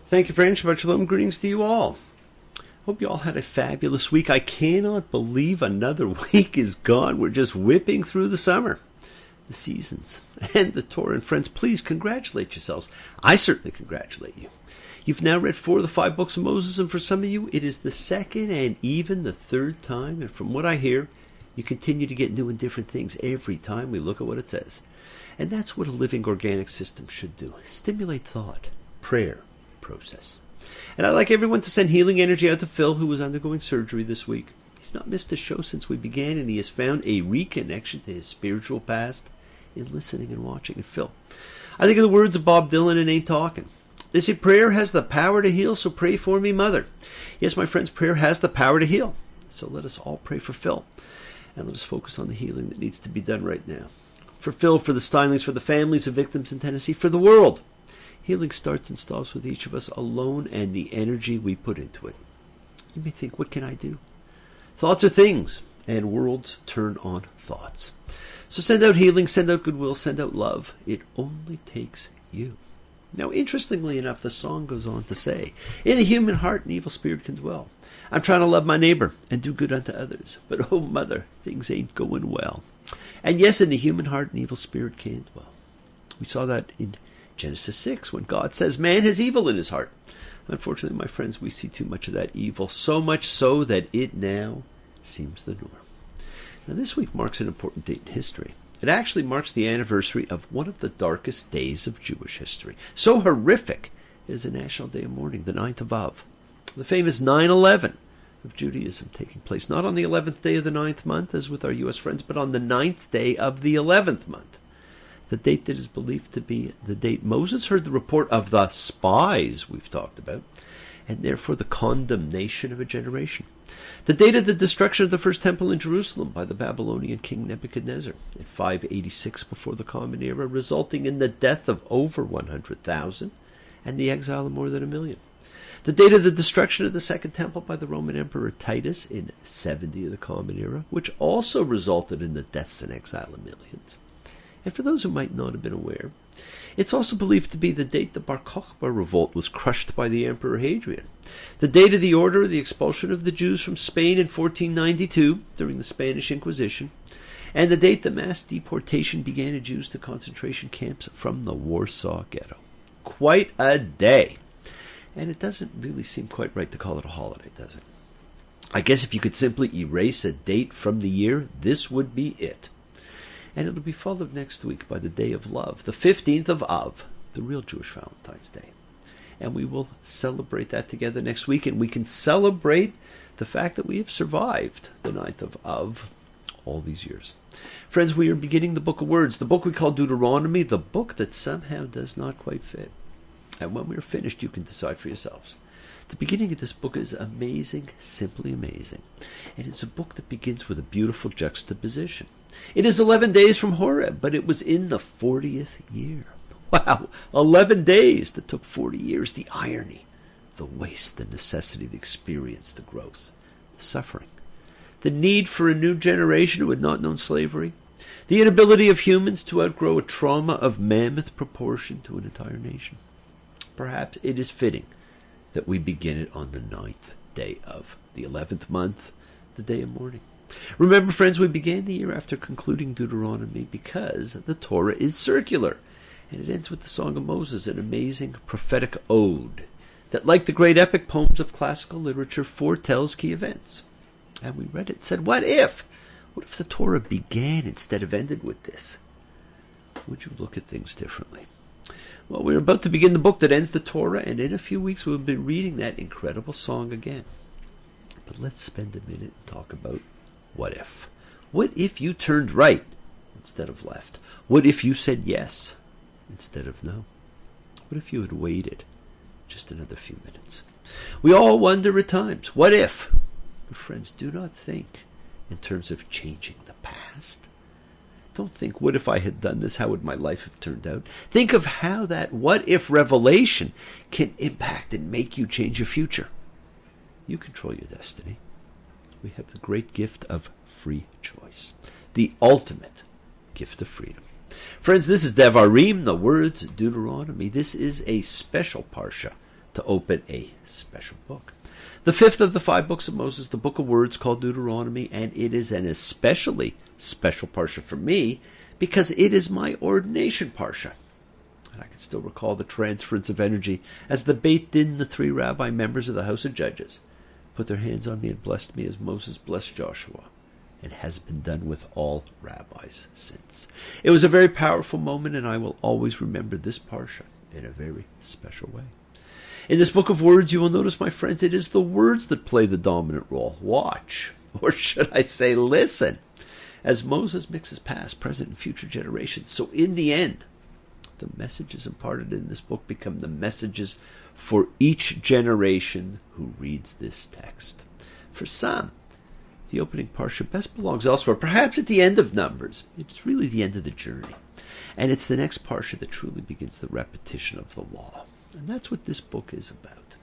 Thank you, friends. Shabbat shalom. Greetings to you all. Hope you all had a fabulous week. I cannot believe another week is gone. We're just whipping through the summer, the seasons, and the Torah. And friends, please congratulate yourselves. I certainly congratulate you. You've now read 4 of the 5 books of Moses, and for some of you, it is the second and even the third time. And from what I hear, you continue to get new and different things every time we look at what it says. And that's what a living organic system should do. Stimulate thought, prayer, process. And I'd like everyone to send healing energy out to Phil, who was undergoing surgery this week. He's not missed a show since we began, and he has found a reconnection to his spiritual past in listening and watching. And Phil, I think of the words of Bob Dylan and Ain't Talking. They say prayer has the power to heal, so pray for me, Mother. Yes, my friends, prayer has the power to heal. So let us all pray for Phil, and let us focus on the healing that needs to be done right now. For Phil, for the Steinleys, for the families of victims in Tennessee, for the world. Healing starts and stops with each of us alone and the energy we put into it. You may think, what can I do? Thoughts are things, and worlds turn on thoughts. So send out healing, send out goodwill, send out love. It only takes you. Now, interestingly enough, the song goes on to say, in the human heart an evil spirit can dwell. I'm trying to love my neighbor and do good unto others, but oh mother, things ain't going well. And yes, in the human heart an evil spirit can dwell. We saw that in Genesis 6, when God says man has evil in his heart. Unfortunately, my friends, we see too much of that evil, so much so that it now seems the norm. Now, this week marks an important date in history. It actually marks the anniversary of one of the darkest days of Jewish history. So horrific, it is a national day of mourning, the 9th of Av. The famous 9/11 of Judaism taking place, not on the 11th day of the 9th month, as with our U.S. friends, but on the 9th day of the 11th month. The date that is believed to be the date Moses heard the report of the spies we've talked about, and therefore the condemnation of a generation. The date of the destruction of the first temple in Jerusalem by the Babylonian king Nebuchadnezzar in 586 before the Common Era, resulting in the death of over 100,000 and the exile of more than 1 million. The date of the destruction of the second temple by the Roman Emperor Titus in 70 of the Common Era, which also resulted in the deaths and exile of millions. And for those who might not have been aware, it's also believed to be the date the Bar Kokhba revolt was crushed by the Emperor Hadrian, the date of the order of the expulsion of the Jews from Spain in 1492 during the Spanish Inquisition, and the date the mass deportation began of Jews to concentration camps from the Warsaw Ghetto. Quite a day. And it doesn't really seem quite right to call it a holiday, does it? I guess if you could simply erase a date from the year, this would be it. And it'll be followed next week by the Day of Love, the 15th of Av, the real Jewish Valentine's Day. And we will celebrate that together next week, and we can celebrate the fact that we have survived the 9th of Av all these years. Friends, we are beginning the book of words, the book we call Deuteronomy, the book that somehow does not quite fit. And when we are finished, you can decide for yourselves. The beginning of this book is amazing, simply amazing. And it's a book that begins with a beautiful juxtaposition. It is 11 days from Horeb, but it was in the 40th year. Wow, 11 days that took 40 years. The irony, the waste, the necessity, the experience, the growth, the suffering, the need for a new generation who had not known slavery, the inability of humans to outgrow a trauma of mammoth proportion to an entire nation. Perhaps it is fitting that we begin it on the 9th day of the 11th month, the day of mourning. Remember, friends, we began the year after concluding Deuteronomy because the Torah is circular. And it ends with the Song of Moses, an amazing prophetic ode that, like the great epic poems of classical literature, foretells key events. And we read it and said, what if? What if the Torah began instead of ended with this? Would you look at things differently? Well, we're about to begin the book that ends the Torah, and in a few weeks we'll be reading that incredible song again. But let's spend a minute and talk about what if. What if you turned right instead of left? What if you said yes instead of no? What if you had waited just another few minutes? We all wonder at times, what if? But friends, do not think in terms of changing the past. Don't think, what if I had done this? How would my life have turned out? Think of how that what if revelation can impact and make you change your future. You control your destiny. We have the great gift of free choice, the ultimate gift of freedom. Friends, this is Devarim, the words Deuteronomy. This is a special parsha to open a special book. The fifth of the 5 books of Moses, the book of words called Deuteronomy, and it is an especially special parsha for me because it is my ordination parsha. And I can still recall the transference of energy as the Beit Din, the 3 rabbi members of the House of Judges, put their hands on me and blessed me as Moses blessed Joshua. It has been done with all rabbis since. It was a very powerful moment, and I will always remember this parsha in a very special way. In this book of words, you will notice, my friends, it is the words that play the dominant role. Watch, or should I say listen, as Moses mixes past, present, and future generations. So in the end, the messages imparted in this book become the messages for each generation who reads this text. For some, the opening parsha best belongs elsewhere, perhaps at the end of Numbers. It's really the end of the journey. And it's the next parsha that truly begins the repetition of the law. And that's what this book is about.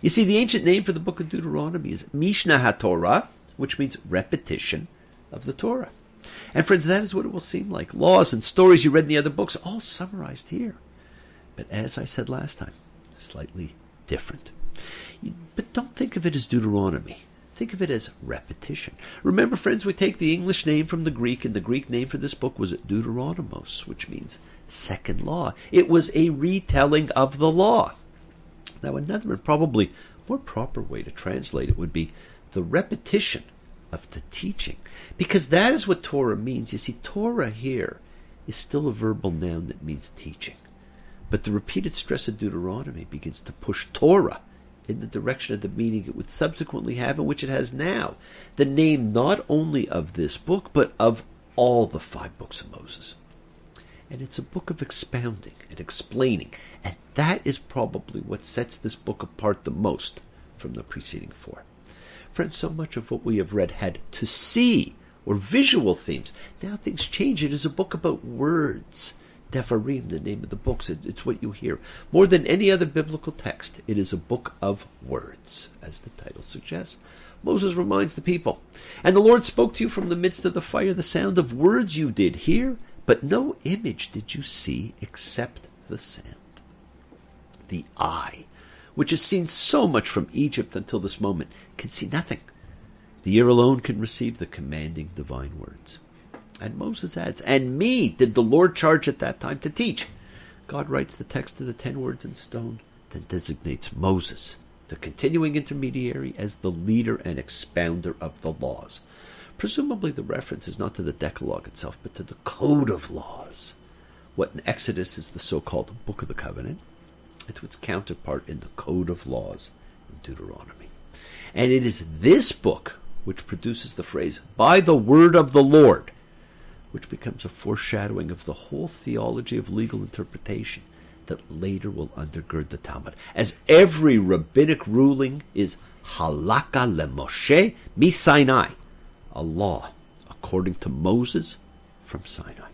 You see, the ancient name for the book of Deuteronomy is Mishnah HaTorah, which means repetition of the Torah. And friends, that is what it will seem like. Laws and stories you read in the other books, all summarized here. But as I said last time, slightly different. But don't think of it as Deuteronomy. Think of it as repetition. Remember, friends, we take the English name from the Greek, and the Greek name for this book was Deuteronomos, which means second law. It was a retelling of the law. Now, another and probably more proper way to translate it would be the repetition of the teaching, because that is what Torah means. You see, Torah here is still a verbal noun that means teaching, but the repeated stress of Deuteronomy begins to push Torah in the direction of the meaning it would subsequently have, and which it has now, the name not only of this book, but of all the 5 books of Moses. And it's a book of expounding and explaining, and that is probably what sets this book apart the most from the preceding 4. Friends, so much of what we have read had to see or visual themes. Now things change. It is a book about words. Devarim, the name of the books, it's what you hear. More than any other biblical text, it is a book of words, as the title suggests. Moses reminds the people, "And the Lord spoke to you from the midst of the fire. The sound of words you did hear, but no image did you see except the sound." The eye, which has seen so much from Egypt until this moment, can see nothing. The ear alone can receive the commanding divine words. And Moses adds, "And me did the Lord charge at that time to teach." God writes the text of the 10 words in stone, then designates Moses, the continuing intermediary, as the leader and expounder of the laws. Presumably the reference is not to the Decalogue itself, but to the Code of Laws. What in Exodus is the so-called Book of the Covenant, it's its counterpart in the Code of Laws in Deuteronomy. And it is this book which produces the phrase, "by the word of the Lord," which becomes a foreshadowing of the whole theology of legal interpretation that later will undergird the Talmud, as every rabbinic ruling is halakha leMoshe miSinai, a law according to Moses from Sinai.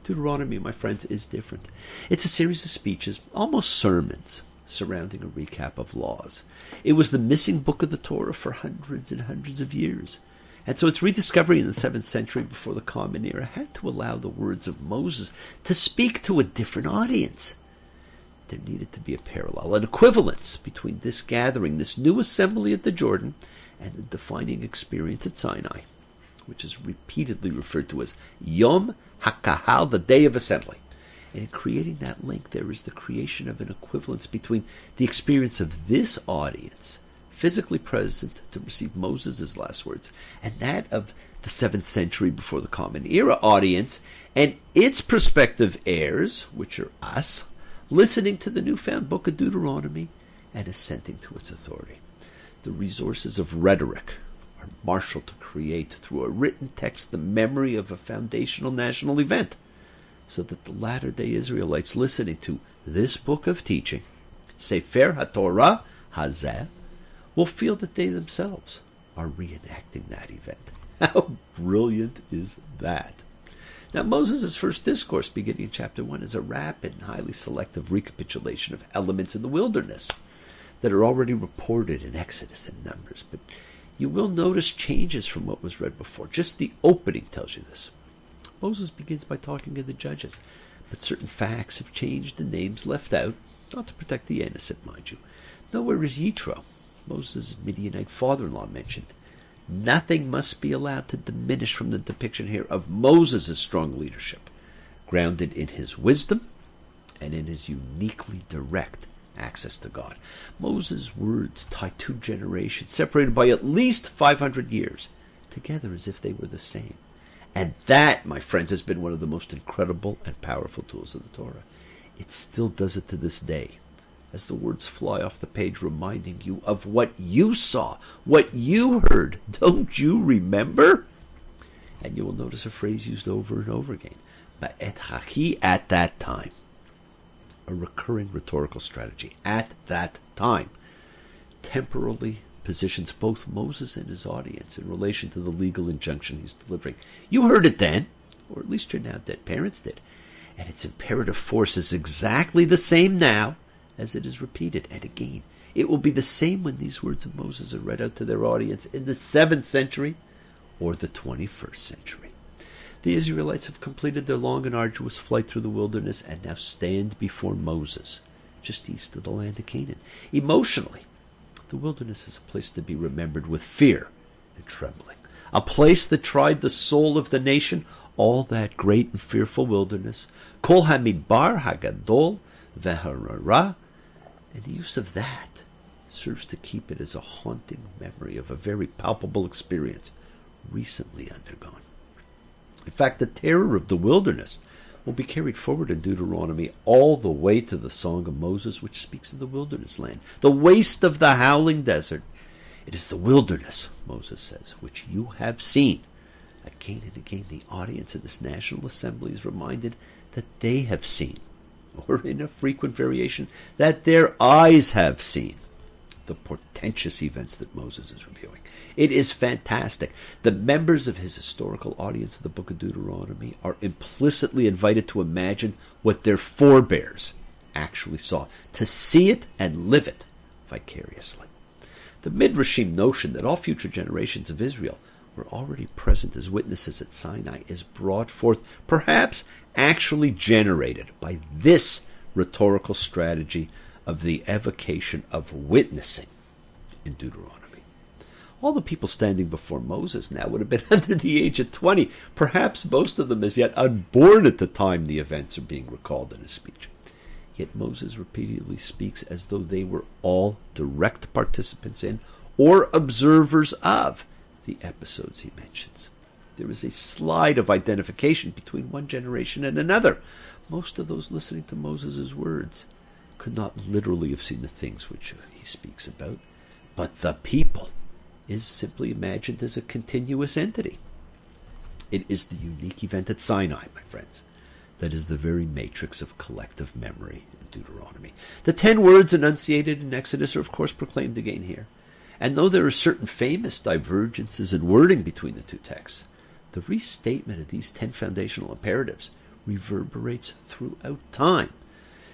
Deuteronomy, my friends, is different. It's a series of speeches, almost sermons, surrounding a recap of laws. It was the missing book of the Torah for hundreds and hundreds of years. And so its rediscovery in the 7th century before the Common Era had to allow the words of Moses to speak to a different audience. There needed to be a parallel, an equivalence between this gathering, this new assembly at the Jordan, and the defining experience at Sinai, which is repeatedly referred to as Yom HaKahal, the Day of Assembly. And in creating that link, there is the creation of an equivalence between the experience of this audience, physically present to receive Moses' last words, and that of the 7th century before the Common Era audience and its prospective heirs, which are us, listening to the newfound book of Deuteronomy and assenting to its authority. The resources of rhetoric are marshaled to create through a written text the memory of a foundational national event, so that the latter-day Israelites listening to this book of teaching, Sefer HaTorah Hazeh, will feel that they themselves are reenacting that event. How brilliant is that? Now, Moses' first discourse, beginning in chapter 1, is a rapid and highly selective recapitulation of elements in the wilderness that are already reported in Exodus and Numbers. But you will notice changes from what was read before. Just the opening tells you this. Moses begins by talking of the judges, but certain facts have changed and names left out. not to protect the innocent, mind you. Nowhere is Yitro, Moses' Midianite father-in-law, mentioned. Nothing must be allowed to diminish from the depiction here of Moses' strong leadership, grounded in his wisdom and in his uniquely direct access to God. Moses' words tie two generations, separated by at least 500 years, together as if they were the same. And that, my friends, has been one of the most incredible and powerful tools of the Torah. It still does it to this day, as the words fly off the page, reminding you of what you saw, what you heard. Don't you remember? And you will notice a phrase used over and over again. Ba'et hachi, at that time. A recurring rhetorical strategy. At that time. Temporally positions both Moses and his audience in relation to the legal injunction he's delivering. You heard it then, or at least your now dead parents did. And its imperative force is exactly the same now as it is repeated. And again, it will be the same when these words of Moses are read out to their audience in the 7th century or the 21st century. The Israelites have completed their long and arduous flight through the wilderness and now stand before Moses, just east of the land of Canaan. Emotionally, the wilderness is a place to be remembered with fear and trembling. A place that tried the soul of the nation, all that great and fearful wilderness. Kol hamidbar hagadol veharara. And the use of that serves to keep it as a haunting memory of a very palpable experience recently undergone. In fact, the terror of the wilderness will be carried forward in Deuteronomy all the way to the Song of Moses, which speaks of the wilderness land, the waste of the howling desert. It is the wilderness, Moses says, which you have seen. Again and again, the audience of this National Assembly is reminded that they have seen, or in a frequent variation, that their eyes have seen, the portentous events that Moses is reviewing. It is fantastic. The members of his historical audience of the book of Deuteronomy are implicitly invited to imagine what their forebears actually saw, to see it and live it vicariously. The Midrashim notion that all future generations of Israel were already present as witnesses at Sinai is brought forth, perhaps actually generated by this rhetorical strategy of the evocation of witnessing in Deuteronomy. All the people standing before Moses now would have been under the age of 20, perhaps most of them as yet unborn at the time the events are being recalled in his speech. Yet Moses repeatedly speaks as though they were all direct participants in or observers of the episodes he mentions. There is a slide of identification between one generation and another. Most of those listening to Moses' words could not literally have seen the things which he speaks about, but the people is simply imagined as a continuous entity. It is the unique event at Sinai, my friends, that is the very matrix of collective memory in Deuteronomy. The 10 words enunciated in Exodus are, of course, proclaimed again here. And though there are certain famous divergences in wording between the two texts, the restatement of these 10 foundational imperatives reverberates throughout time.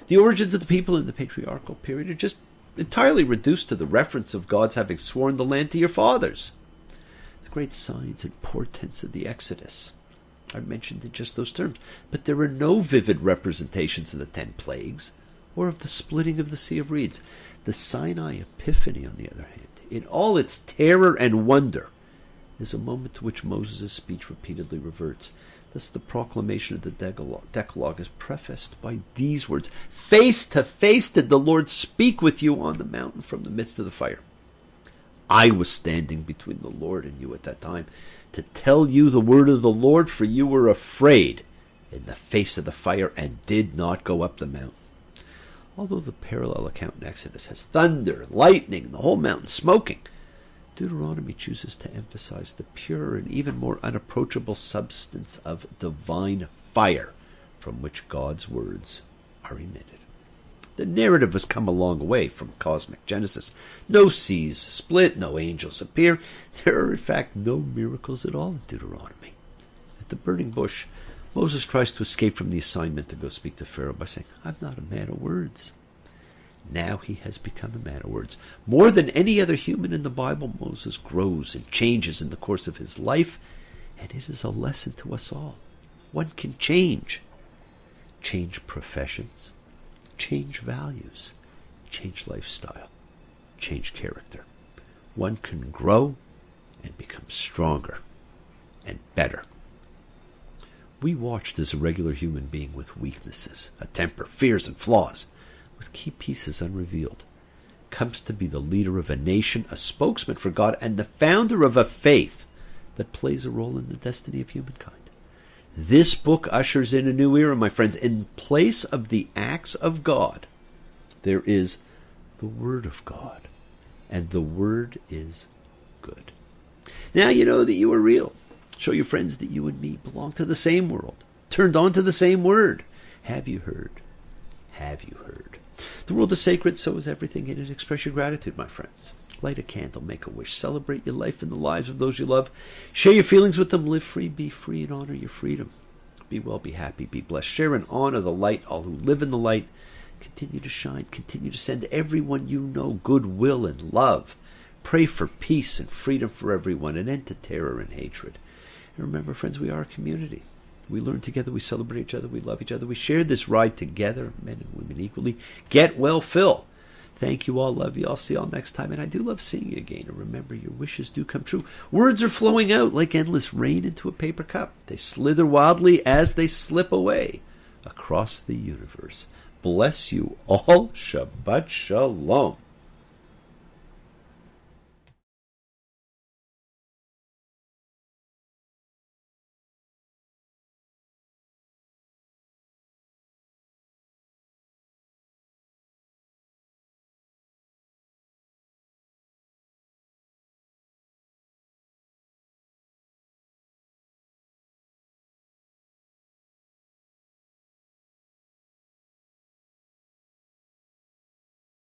The origins of the people in the patriarchal period are just entirely reduced to the reference of God's having sworn the land to your fathers. The great signs and portents of the Exodus are mentioned in just those terms, but there are no vivid representations of the 10 plagues or of the splitting of the Sea of Reeds. The Sinai Epiphany, on the other hand, in all its terror and wonder, is a moment to which Moses' speech repeatedly reverts. Thus the proclamation of the Decalogue is prefaced by these words: "Face to face did the Lord speak with you on the mountain from the midst of the fire. I was standing between the Lord and you at that time to tell you the word of the Lord, for you were afraid in the face of the fire and did not go up the mountain." Although the parallel account in Exodus has thunder, lightning, and the whole mountain smoking, Deuteronomy chooses to emphasize the pure and even more unapproachable substance of divine fire from which God's words are emitted. The narrative has come a long way from cosmic Genesis. No seas split, no angels appear. There are in fact no miracles at all in Deuteronomy. At the burning bush, Moses tries to escape from the assignment to go speak to Pharaoh by saying, "I'm not a man of words." Now he has become a man of words. More than any other human in the Bible, Moses grows and changes in the course of his life, and it is a lesson to us all. One can change. Change professions, change values, change lifestyle, change character. One can grow and become stronger and better. We watched as a regular human being with weaknesses, a temper, fears, and flaws, with key pieces unrevealed, comes to be the leader of a nation, a spokesman for God, and the founder of a faith that plays a role in the destiny of humankind. This book ushers in a new era, my friends. In place of the acts of God, there is the Word of God, and the Word is good. Now you know that you are real. Show your friends that you and me belong to the same world, turned on to the same Word. Have you heard? Have you heard? The world is sacred, so is everything in it. Express your gratitude, my friends. Light a candle, make a wish, celebrate your life and the lives of those you love. Share your feelings with them, live free, be free, and honor your freedom. Be well, be happy, be blessed. Share and honor the light, all who live in the light. Continue to shine, continue to send everyone you know goodwill and love. Pray for peace and freedom for everyone, an end to terror and hatred. And remember, friends, we are a community. We learn together, we celebrate each other, we love each other. We share this ride together, men and women equally. Get well, Phil. Thank you all, love you all, see you all next time. And I do love seeing you again. And remember, your wishes do come true. Words are flowing out like endless rain into a paper cup. They slither wildly as they slip away across the universe. Bless you all. Shabbat Shalom.